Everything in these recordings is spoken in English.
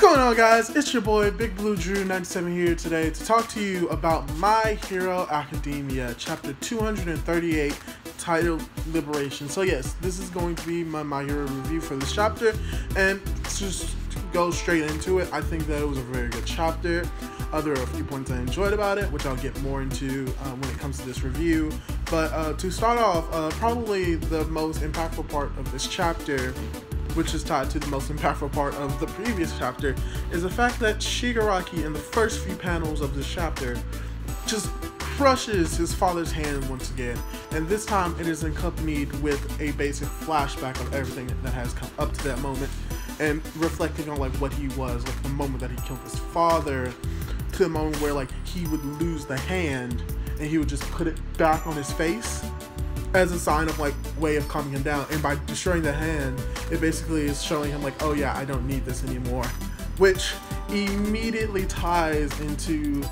going on, guys? It's your boy Big Blue Drew 97 here today to talk to you about My Hero Academia chapter 238 titled Liberation. So yes, this is going to be my Hero review for this chapter, and just to go straight into it, I think that it was a very good chapter. There are a few points I enjoyed about it, which I'll get more into when it comes to this review. But to start off, probably the most impactful part of this chapter, which is tied to the most impactful part of the previous chapter, is the fact that Shigaraki in the first few panels of this chapter just crushes his father's hand once again, and this time it is accompanied with a basic flashback of everything that has come up to that moment, and reflecting on like what he was, like the moment that he killed his father, to the moment where like he would lose the hand and he would just put it back on his face as a sign of like way of calming him down. And by destroying the hand, it basically is showing him like, oh yeah, I don't need this anymore, which immediately ties into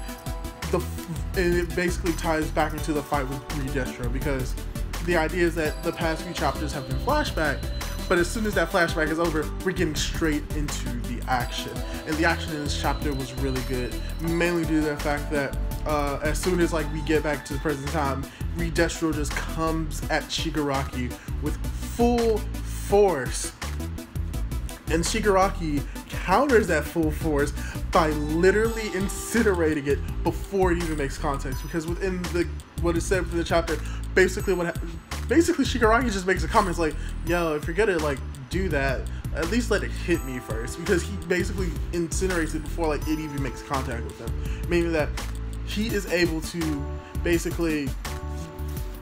and it basically ties back into the fight with Redestro, because the idea is that the past few chapters have been flashback, but as soon as that flashback is over, we're getting straight into the action. And the action in this chapter was really good, mainly due to the fact that as soon as like we get back to the present time, Redestro just comes at Shigaraki with full force, and Shigaraki counters that full force by literally incinerating it before it even makes contact. Because within what is said for the chapter, basically Shigaraki just makes a comment like, yo, if you're gonna like do that, at least let it hit me first, because he basically incinerates it before like it even makes contact with him, meaning that he is able to basically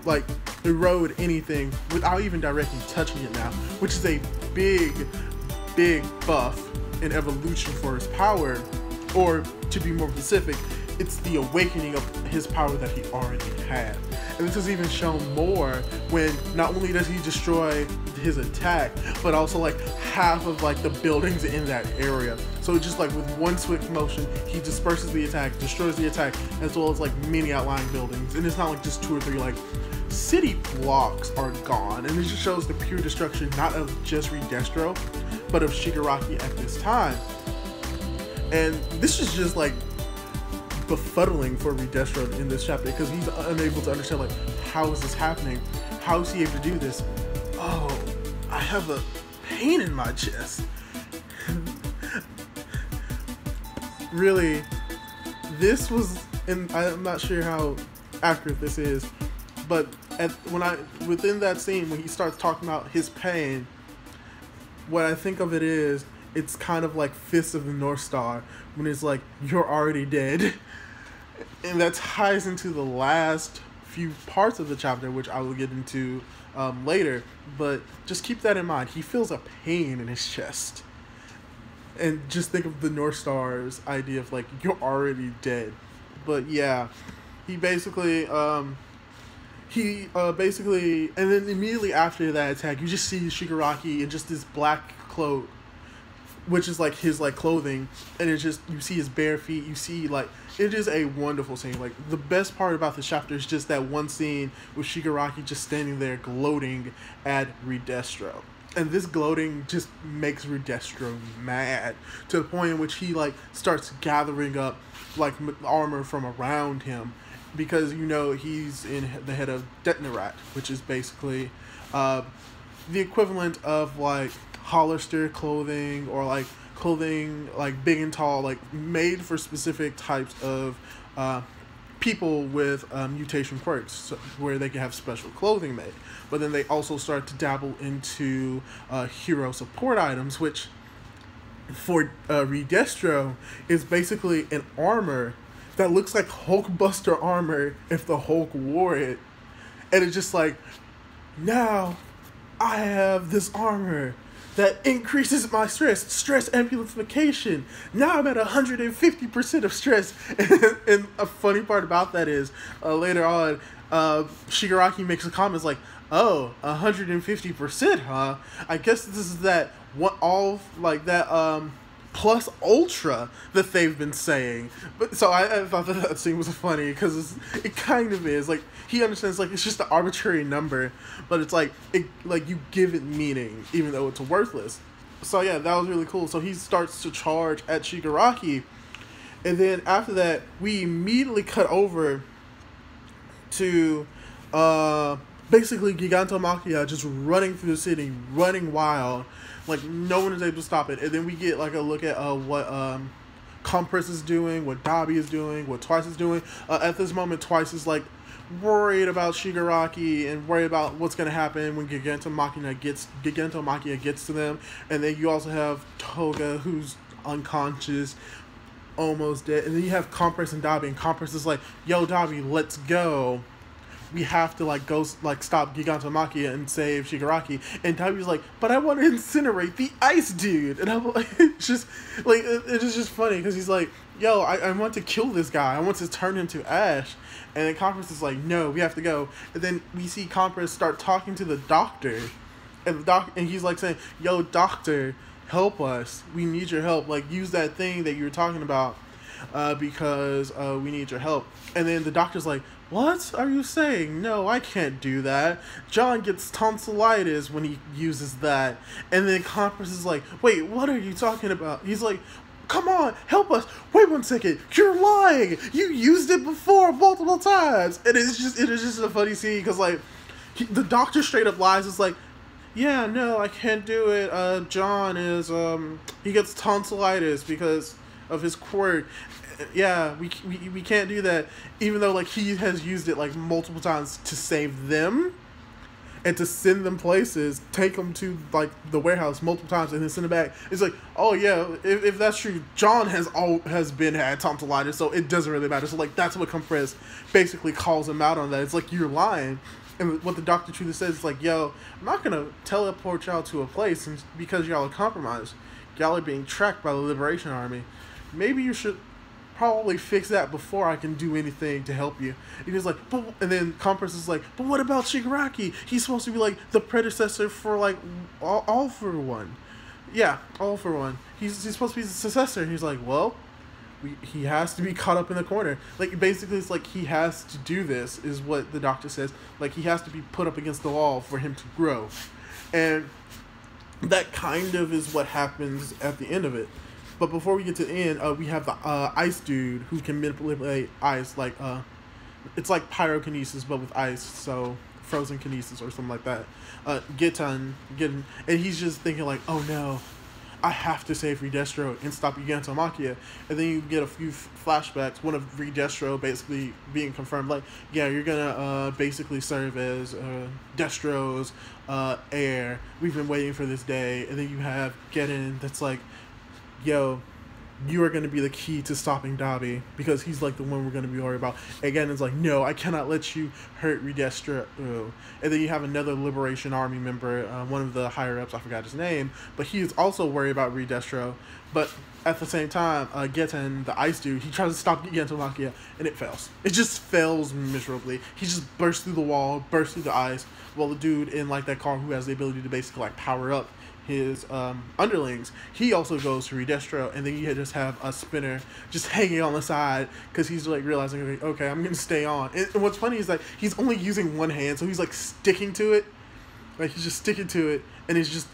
like erode anything without even directly touching it now, which is a big buff in evolution for his power, or to be more specific, it's the awakening of his power that he already had. And this is even shown more when not only does he destroy his attack, but also like half of like the buildings in that area. So just like with one swift motion, he disperses the attack, destroys the attack, as well as like many outlying buildings. And it's not like just 2 or 3 like city blocks are gone, and it just shows the pure destruction not of just Redestro, but of Shigaraki at this time. And this is just like befuddling for Redestro in this chapter, because he's unable to understand like, how is this happening? How is he able to do this? Oh, I have a pain in my chest. Really, this was, and I'm not sure how accurate this is, but within that scene when he starts talking about his pain, what I think of it is, it's kind of like Fist of the North Star, when it's like, you're already dead. And that ties into the last few parts of the chapter, which I will get into later, but just keep that in mind. He feels a pain in his chest. And just think of the North Star's idea of like, you're already dead. But yeah, he basically, and then immediately after that attack, you just see Shigaraki in just this black cloak, which is like his like clothing, and it's just, you see his bare feet, you see like, it is a wonderful scene. Like, the best part about this chapter is just that one scene with Shigaraki just standing there gloating at Redestro. And this gloating just makes Redestro mad, to the point in which he like starts gathering up like armor from around him, because you know he's in the head of Detnerat, which is basically the equivalent of like Hollister clothing, or like clothing like big and tall, like made for specific types of people with mutation quirks, so, where they can have special clothing made. But then they also start to dabble into hero support items, which for Redestro is basically an armor that looks like Hulkbuster armor if the Hulk wore it. And it's just like, now I have this armor that increases my stress amplification. Now I'm at 150% of stress. And a funny part about that is, later on, Shigaraki makes a comment like, oh, 150%, huh? I guess this is that plus ultra that they've been saying. But so I thought that scene was funny, because it kind of is like, he understands like it's just an arbitrary number, but it's like you give it meaning even though it's worthless. So yeah, that was really cool. So he starts to charge at Shigaraki, and then after that, we immediately cut over to basically Gigantomachia just running through the city, running wild, like no one is able to stop it. And then we get like a look at what Compress is doing, what Dabi is doing, what Twice is doing. At this moment, Twice is like worried about Shigaraki and worried about what's gonna happen when Gigantomachia gets to them. And then you also have Toga, who's unconscious, almost dead. And then you have Compress and Dabi, and Compress is like, "Yo, Dabi, let's go. We have to like go like stop Gigantomachia and save Shigaraki." And Dabi's like, "But I want to incinerate the ice dude." And I'm like, it's just like it's just funny because he's like, "Yo, I want to kill this guy. I want to turn him to ash." And then Compress is like, "No, we have to go." And then we see Compress start talking to the doctor, and and he's like saying, "Yo, doctor, help us. We need your help. Like, use that thing that you were talking about, because we need your help." And then the doctor's like, "What are you saying? No, I can't do that. John gets tonsillitis when he uses that." And then Compress is like, "Wait, what are you talking about?" He's like, "Come on, help us. Wait 1 second. You're lying. You used it before multiple times." And it is just a funny scene because like the doctor straight up lies. It's like, "Yeah, no, I can't do it. John is he gets tonsillitis because of his quirk. Yeah, we can't do that." Even though like he has used it like multiple times to save them and to send them places, take them to like the warehouse multiple times and then send them back. It's like, "Oh yeah, if that's true, John has had tonsillitis, so it doesn't really matter." So like that's what Compress basically calls him out on that. It's like, "You're lying." And what the doctor truly says is like, "Yo, I'm not gonna teleport y'all to a place and because y'all are compromised. Y'all are being tracked by the Liberation Army. Maybe you should probably fix that before I can do anything to help you." And he's like, "But," and then Compress is like, "But what about Shigaraki? He's supposed to be like the predecessor for like all for one." Yeah, all for one. He's supposed to be the successor. And he's like, "Well, he has to be caught up in the corner." Like basically, it's like he has to do this, is what the doctor says. Like he has to be put up against the wall for him to grow, and that kind of is what happens at the end of it. But before we get to the end, we have the ice dude who can manipulate ice, like it's like pyrokinesis but with ice, so frozen kinesis or something like that. Gitten, and he's just thinking like, "Oh no, I have to save Redestro and stop Gigantomachia." And then you get a few flashbacks, one of Redestro basically being confirmed, like, "Yeah, you're gonna basically serve as Destro's heir. We've been waiting for this day." And then you have Gitten that's like, "Yo, you are going to be the key to stopping Dabi because he's like the one we're going to be worried about." Again, it's like, "No, I cannot let you hurt Redestro." And then you have another Liberation Army member, one of the higher ups, I forgot his name, but he is also worried about Redestro. But at the same time, Gitten, the ice dude, he tries to stop Gigantomachia and it fails. It just fails miserably. He just bursts through the wall, bursts through the ice, while the dude in like that car who has the ability to basically like power up his underlings, he also goes to Redestro. And then you just have a Spinner just hanging on the side because he's like realizing, like, "Okay, I'm gonna stay on." And what's funny is that he's only using one hand, so he's like sticking to it, like he's just sticking to it, and it's just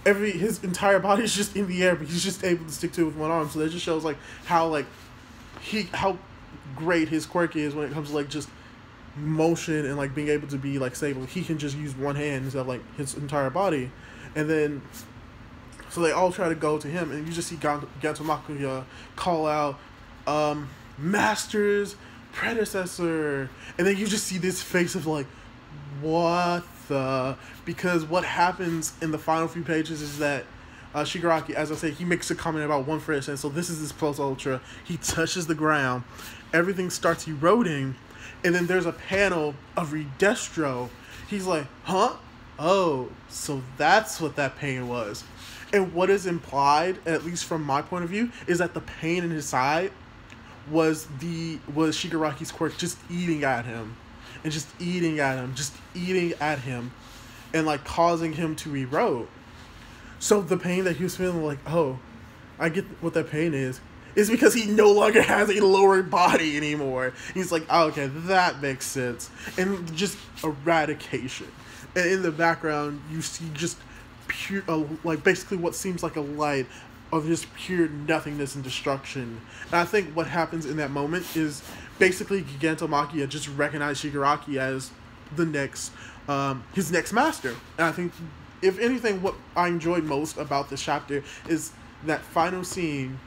his entire body is just in the air, but he's just able to stick to it with one arm. So that just shows like how great his quirk is when it comes to like just motion and like being able to be like stable. He can just use one hand instead of like his entire body. And then, so they all try to go to him, and you just see Gigantomachia call out, "Master's predecessor," and then you just see this face of like, what the? Because what happens in the final few pages is that Shigaraki, as I say, he makes a comment about 1%. So this is his plus ultra. He touches the ground, everything starts eroding, and then there's a panel of Redestro. He's like, "Huh? Oh, so that's what that pain was." And what is implied, at least from my point of view, is that the pain in his side was Shigaraki's quirk just eating at him. And just eating at him. And like causing him to erode. So the pain that he was feeling, like, "Oh, I get what that pain is because he no longer has a lower body anymore." He's like, "Oh, okay, that makes sense." And just eradication. And in the background, you see just pure, like basically what seems like a light of just pure nothingness and destruction. And I think what happens in that moment is basically Gigantomachia just recognized Shigaraki as the next, his next master. And I think, if anything, what I enjoyed most about this chapter is that final scene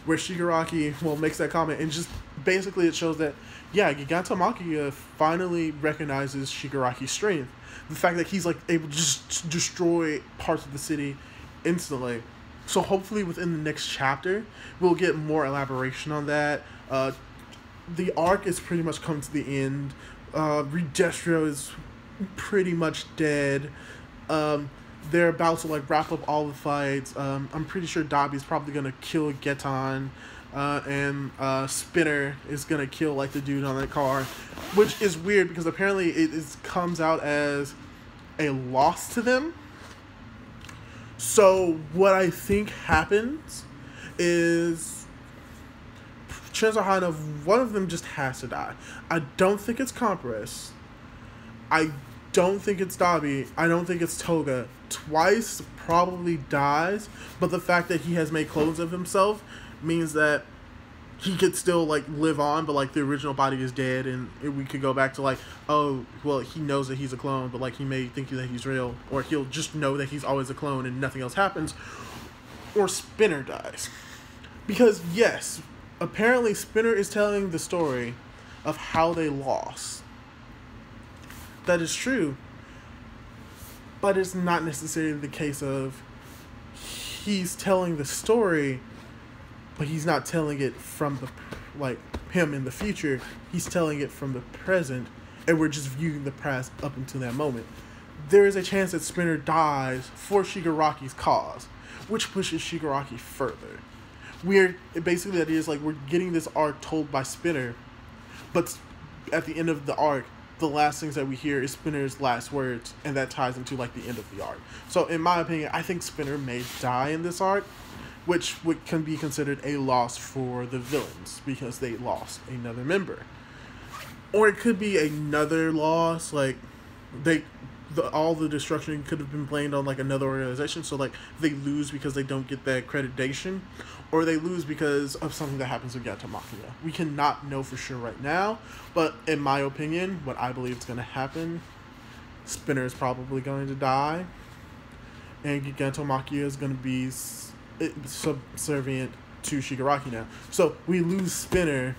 where Shigaraki, makes that comment, and just basically it shows that, yeah, Gigantomachia finally recognizes Shigaraki's strength. The fact that he's, like, able to just destroy parts of the city instantly. So hopefully within the next chapter, we'll get more elaboration on that. The arc is pretty much come to the end. Redestro is pretty much dead. They're about to, like, wrap up all the fights. I'm pretty sure Dabi's probably gonna kill Geton. And Spinner is gonna kill, like, the dude on that car, which is weird because apparently it comes out as a loss to them. So what I think happens is, chances are high enough one of them just has to die. I don't think it's Compress. I don't think it's Dabi. I don't think it's Toga. Twice probably dies, but the fact that he has made clones of himself means that he could still, like, live on, but, like, the original body is dead, and we could go back to, like, oh, well, he knows that he's a clone, but, like, he may think that he's real, or he'll just know that he's always a clone and nothing else happens, or Spinner dies. Because, yes, apparently Spinner is telling the story of how they lost. That is true, but it's not necessarily the case of he's telling the story, but he's not telling it from the, like, him in the future. He's telling it from the present, and we're just viewing the past up until that moment. There is a chance that Spinner dies for Shigaraki's cause, which pushes Shigaraki further. Basically, the idea is, like, we're getting this arc told by Spinner, but at the end of the arc, the last things that we hear is Spinner's last words, and that ties into, like, the end of the arc. So, in my opinion, I think Spinner may die in this arc, which can be considered a loss for the villains, because they lost another member. Or it could be another loss, like, all the destruction could have been blamed on, like, another organization, so, like, they lose because they don't get that accreditation, or they lose because of something that happens with Gigantomachia. We cannot know for sure right now, but in my opinion, what I believe is going to happen, Spinner is probably going to die, and Gigantomachia is going to be subservient to Shigaraki now. So we lose Spinner,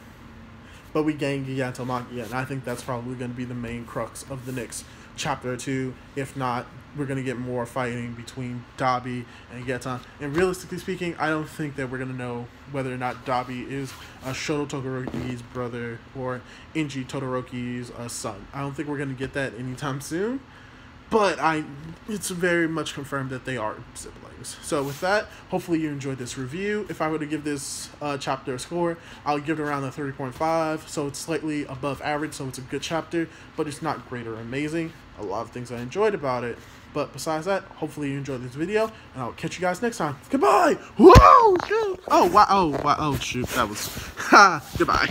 but we gain Gigantomachia, and I think that's probably going to be the main crux of the next chapter or two. If not, we're going to get more fighting between Dabi and Geton. And realistically speaking, I don't think that we're going to know whether or not Dabi is Shoto Todoroki's brother or Inji Todoroki's son. I don't think we're going to get that anytime soon. But it's very much confirmed that they are siblings. So with that, hopefully you enjoyed this review. If I were to give this chapter a score, I'll give it around a 30.5. So it's slightly above average, so it's a good chapter, but it's not great or amazing. A lot of things I enjoyed about it. But besides that, hopefully you enjoyed this video, and I'll catch you guys next time. Goodbye! Whoa! Shoot! Oh, wow. Oh, shoot. That was... Ha! Goodbye.